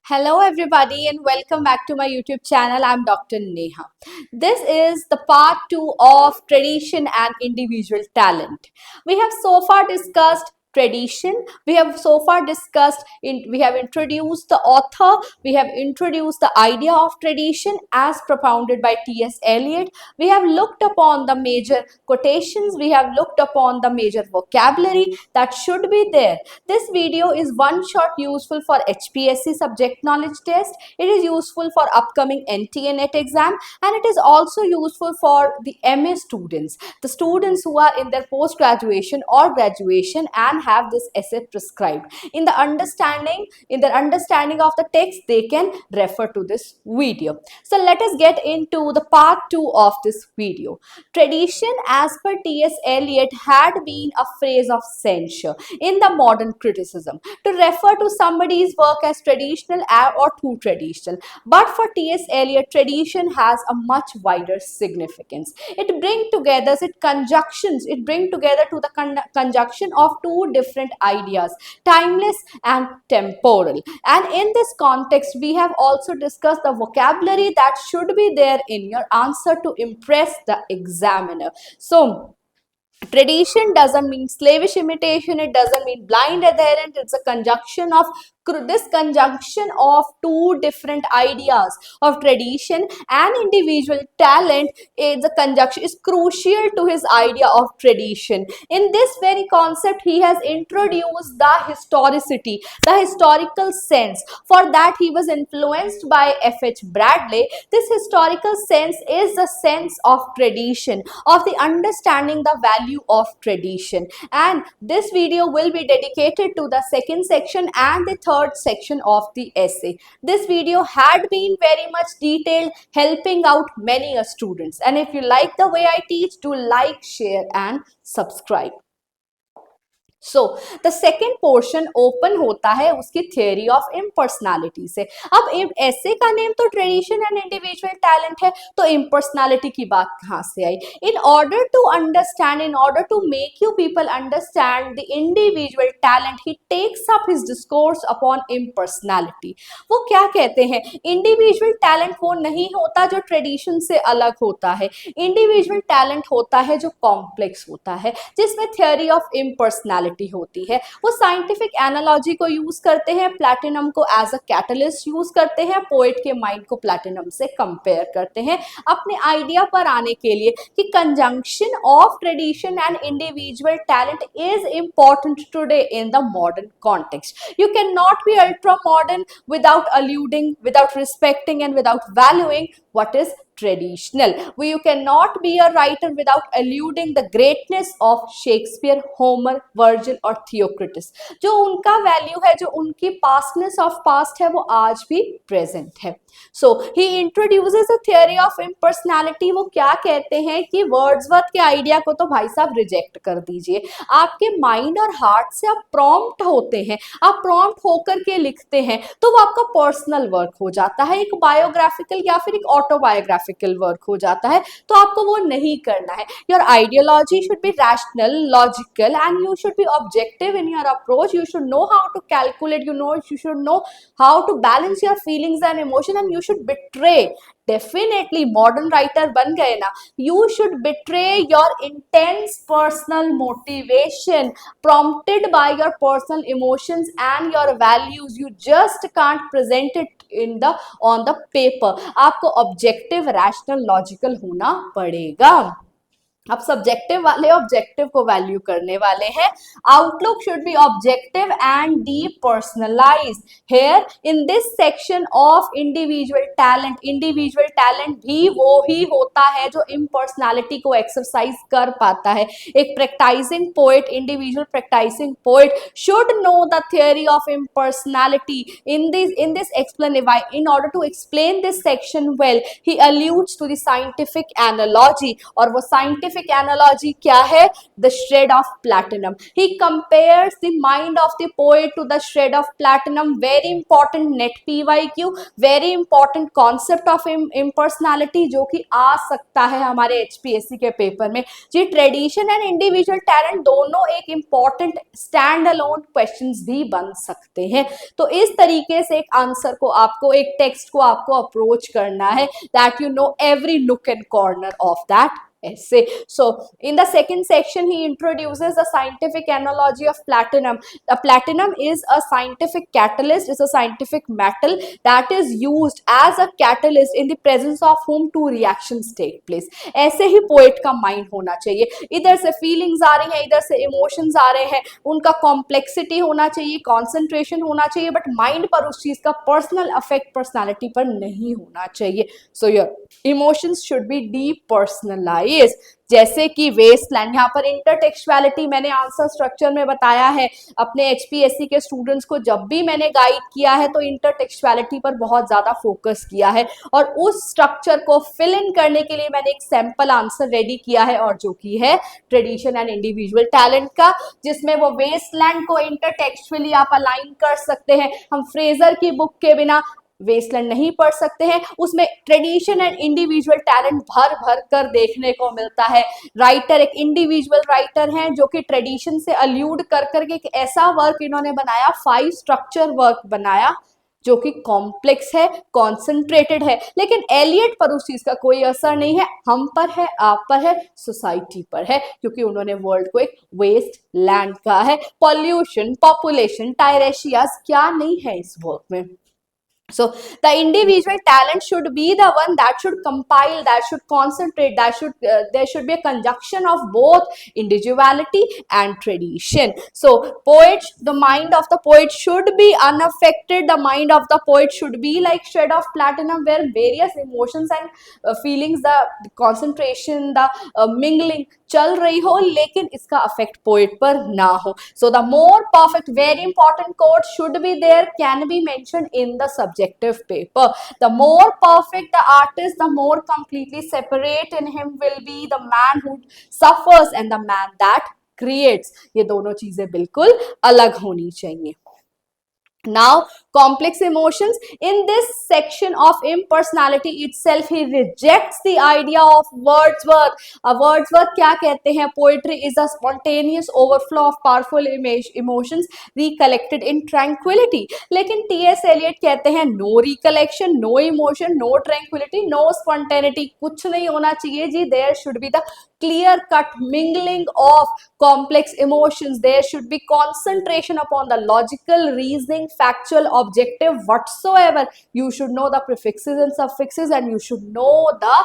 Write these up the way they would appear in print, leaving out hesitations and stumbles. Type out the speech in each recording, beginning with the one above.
Hello, everybody, and welcome back to my YouTube channel. I'm Dr. Neha. This is the part 2 of tradition and individual talent. We have so far discussed tradition, we have so far discussed we have introduced the author, we have introduced the idea of tradition as propounded by T.S. Eliot. We have looked upon the major quotations, we have looked upon the major vocabulary that should be there. This video is one shot useful for HPSC subject knowledge test. It is useful for upcoming NTA NET exam, and it is also useful for the MA students, the students who are in their post graduation or graduation and have this essay prescribed. In their understanding of the text, they can refer to this video. So let us get into the part 2 of this video. Tradition, as per T.S. Eliot, had been a phrase of censure in the modern criticism to refer to somebody's work as traditional or too traditional. But for T.S. Eliot, tradition has a much wider significance. It brings together, it brings together to the conjunction of two different ideas, timeless and temporal. And in this context, we have also discussed the vocabulary that should be there in your answer to impress the examiner. So, tradition doesn't mean slavish imitation, it doesn't mean blind adherence, it's a conjunction of two different ideas of tradition and individual talent. The conjunction is crucial to his idea of tradition. In this very concept, he has introduced the historicity, the historical sense. For that, he was influenced by F.H. Bradley. This historical sense is the sense of tradition, of the understanding the value of tradition. And this video will be dedicated to the second section and the third section of the essay. This video had been very much detailed, helping out many students. And if you like the way I teach, do like, share and subscribe. So the second portion open होता है उसकी theory of impersonality से. अब ऐसे का name तो tradition and individual talent है, तो इम्पर्सनैलिटी की बात कहाँ से आई? In order to understand, in order to make you people understand the individual talent, he takes up his discourse upon impersonality. वो क्या कहते हैं? इंडिविजुअल टैलेंट वो नहीं होता जो ट्रेडिशन से अलग होता है. इंडिविजुअल टैलेंट होता है जो कॉम्प्लेक्स होता है, जिसमें थियोरी ऑफ इम्पर्सनैलिटी होती है. वो साइंटिफिक एनालॉजी को यूज करते हैं, प्लैटिनम को एज अ कैटलिस्ट यूज करते हैं, पोएट के माइंड को प्लैटिनम से कंपेयर करते हैं अपने आइडिया पर आने के लिए कि conjunction of tradition and individual talent is important today in the modern context. You can not be ultra modern without alluding, without respecting and without valuing what is traditional. You cannot be a writer without alluding the greatness of Shakespeare, Homer, Virgil और Theocritus. जो उनका value है, जो उनकी पास्टनेस of past है, वो आज भी प्रेजेंट है. So he introduces a theory of impersonality. वो क्या कहते हैं कि वर्ड्सवर्थ के आइडिया को तो भाई साहब रिजेक्ट कर दीजिए. आपके माइंड और हार्ट से आप प्रॉम्प्ट होते हैं, आप प्रॉम्प्ट होकर के लिखते हैं, तो वो आपका पर्सनल वर्क हो जाता है, एक बायोग्राफिकल या फिर एक ऑटोबायोग्राफिकल वर्क हो जाता है. तो आपको वो नहीं करना है. Your ideology should be rational, logical and you should be objective in your approach. You should know how to calculate, you should know how to balance your feelings and emotion, and you should betray. Definitely modern writer बन गए ना, you should betray your intense personal motivation prompted by your personal emotions and your values. You just can't present it on the paper. आपको objective, rational, logical होना पड़ेगा. अब subjective वाले objective को value करने वाले हैं. Outlook should be objective and depersonalized. Here in this section of individual talent, individual talent भी वो ही होता है जो इम्पर्सनैलिटी को एक्सरसाइज कर पाता है. एक practicing poet, individual practicing poet should know the theory of impersonality. in this in order to explain this section well, he alludes to the scientific analogy, और वो scientific साइंटिफिक एनालॉजी क्या है? The shred of platinum. He compares the mind of the poet to the shred of platinum. Very important NET PYQ, very important concept of impersonality जो कि आ सकता है हमारे HPSC के पेपर में. जी, ट्रेडिशन एंड इंडिविजुअल टैलेंट दोनों एक important stand alone questions भी बन सकते हैं. तो इस तरीके से एक आंसर को आपको, एक टेक्स्ट को आपको अप्रोच करना है, दैट यू नो एवरी नुक and corner of that essay. So in the second section he introduces the scientific analogy of platinum. The platinum is a scientific catalyst, is a scientific metal that is used as a catalyst in the presence of whom two reactions take place. ऐसे ही poet का mind होना चाहिए. इधर से feelings आ रही हैं, इधर से इमोशंस आ रहे हैं, उनका कॉम्प्लेक्सिटी होना चाहिए, कॉन्सेंट्रेशन होना चाहिए, बट माइंड पर उस चीज का पर्सनल अफेक्ट पर्सनालिटी पर नहीं होना चाहिए. So your emotions should be depersonalized. जैसे कि वेस्टलैंड, यहाँ पर इंटरटेक्सुअलिटी मैंने आंसर स्ट्रक्चर में बताया है. अपने HPSC के स्टूडेंट्स को जब भी मैंने गाइड किया है तो इंटरटेक्सुअलिटी पर बहुत ज्यादा फोकस किया है, और उस स्ट्रक्चर को फिल इन करने के लिए मैंने एक सैंपल आंसर रेडी किया है, और जो कि है ट्रेडिशन एंड इंडिविजुअल टैलेंट का, जिसमें वो वेस्टलैंड को इंटरटेक्सुअली आप अलाइन कर सकते हैं. हम फ्रेजर की बुक के बिना वेस्टलैंड नहीं पढ़ सकते हैं. उसमें ट्रेडिशन एंड इंडिविजुअल टैलेंट भर भर कर देखने को मिलता है. राइटर एक इंडिविजुअल राइटर हैं जो कि ट्रेडिशन से अल्यूड कर करके एक ऐसा वर्क इन्होंने बनाया, 5 स्ट्रक्चर वर्क बनाया जो कि कॉम्प्लेक्स है, कॉन्सेंट्रेटेड है, लेकिन एलियट पर उस चीज का कोई असर नहीं है. हम पर है, आप पर है, सोसाइटी पर है, क्योंकि उन्होंने वर्ल्ड को एक वेस्ट लैंड कहा है. पॉल्यूशन, पॉपुलेशन, टायरेशियाज क्या नहीं है इस वर्क में. So the individual talent should be the one that should compile, that should concentrate, there should be a conjunction of both individuality and tradition. So poets, the mind of the poet should be unaffected. The mind of the poet should be like shred of platinum, where various emotions and feelings, the concentration, the mingling चल रही हो, लेकिन इसका affect poet पर ना हो. So the more perfect, very important quote should be there, can be mentioned in the subjective paper. The more perfect the artist, the more completely separate in him will be the man who suffers and the man that creates. ये दोनों चीजें बिल्कुल अलग होनी चाहिए. Now, complex emotions. In this section of impersonality itself, he rejects the idea of Wordsworth. Wordsworth क्या कहते हैं? Poetry is a spontaneous overflow of powerful emotions recollected in tranquility. लेकिन T.S. Eliot कहते हैं no recollection, no emotion, no tranquility, no spontaneity. कुछ नहीं होना चाहिए जी. There should be the clear-cut mingling of complex emotions. There should be concentration upon the logical reasoning, factual, objective, whatsoever. You should know the prefixes and suffixes, and you should know the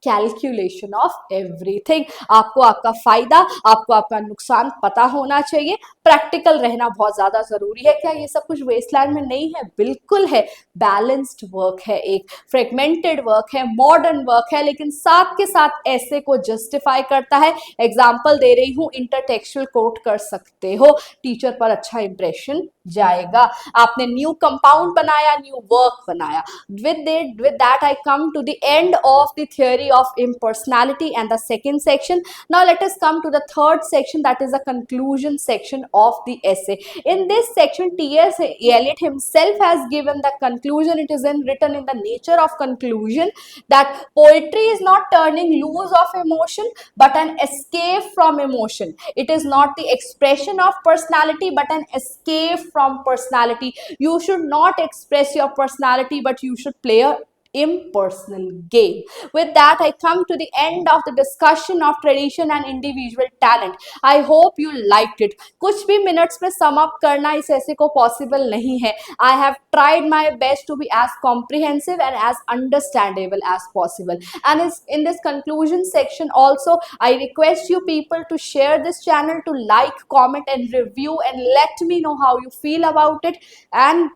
calculation of everything. आपको आपका फायदा, आपको आपका नुकसान पता होना चाहिए. Practical रहना बहुत ज्यादा जरूरी है. क्या ये सब कुछ वेस्टलैंड में नहीं है? बिल्कुल है. बैलेंस्ड वर्क है, एक फ्रेगमेंटेड वर्क है, मॉडर्न वर्क है, लेकिन साथ के साथ ऐसे को जस्टिफाई करता है. एग्जाम्पल दे रही हूं, इंटरटेक्सुअल कोट कर सकते हो, टीचर पर अच्छा इंप्रेशन जाएगा. आपने न्यू कंपाउंड बनाया, न्यू वर्क बनाया. with that I come to the end of the theory of impersonality and the second section. Now let us come to the third section, that is the conclusion section of the essay. In this section, T.S. Eliot himself has given the conclusion. It is written in the nature of conclusion that poetry is not turning loose of emotion but an escape from emotion. It is not the expression of personality but an escape from personality. You should not express your personality, but you should play a impersonal game. With that, I come to the end of the discussion of tradition and individual talent. I hope you liked it. कुछ भी minutes में sum up करना इस ऐसे को possible नहीं है. I have tried my best to be as comprehensive and as understandable as possible. And in this conclusion section also, I request you people to share this channel, to like, comment and review, and let me know how you feel about it. And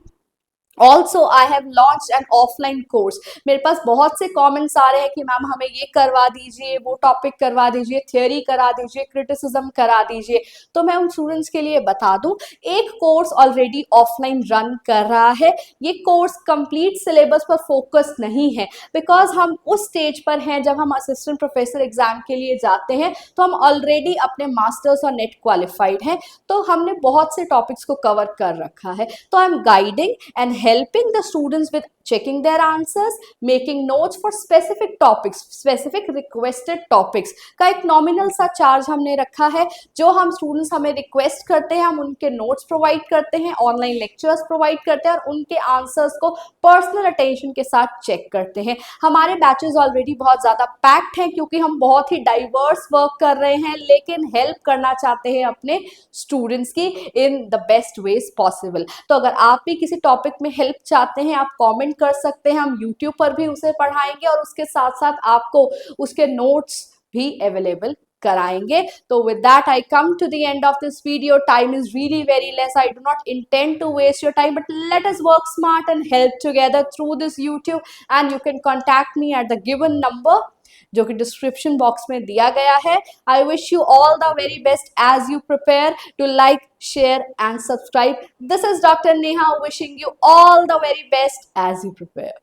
also I have launch an offline course. मेरे पास बहुत से comments आ रहे हैं कि ma'am हमें ये करवा दीजिए, वो टॉपिक करवा दीजिए, थियोरी करा दीजिए, क्रिटिसिज्म करा दीजिए। तो मैं उन स्टूडेंट्स के लिए बता दूं, एक कोर्स ऑलरेडी ऑफलाइन रन कर रहा है। ये कोर्स कंप्लीट सिलेबस पर फोकस नहीं है, बिकॉज हम उस स्टेज पर हैं जब हम असिस्टेंट प्रोफेसर एग्जाम के लिए जाते हैं तो हम ऑलरेडी अपने मास्टर्स और नेट क्वालिफाइड हैं, तो हमने बहुत से टॉपिक्स को कवर कर रखा है। तो I am guiding and helping the students with checking their answers, making notes for specific topics, specific requested topics का एक नॉमिनल सा चार्ज हमने रखा है। जो हम स्टूडेंट्स हमें रिक्वेस्ट करते हैं हम उनके नोट्स प्रोवाइड करते हैं, ऑनलाइन लेक्चर्स प्रोवाइड करते हैं और उनके आंसर्स को पर्सनल अटेंशन के साथ चेक करते हैं। हमारे बैचेस ऑलरेडी बहुत ज़्यादा पैक्ड हैं क्योंकि हम बहुत ही डाइवर्स वर्क कर रहे हैं, लेकिन हेल्प करना चाहते हैं अपने स्टूडेंट्स की in the best veg possible. तो अगर आप भी किसी टॉपिक में हेल्प चाहते हैं आप कमेंट कर सकते हैं, हम यूट्यूब पर भी उसे पढ़ाएंगे और उसके साथ साथ आपको उसके नोट्स भी अवेलेबल कराएंगे। तो with that I come to the end of this video. Time is really very less. I do not intend to waste your time, but let us work smart and help together through this YouTube, and you can contact me at the given number जो कि description box में दिया गया है। I wish you all the very best as you prepare to like, share and subscribe. This is doctor Neha wishing you all the very best as you prepare.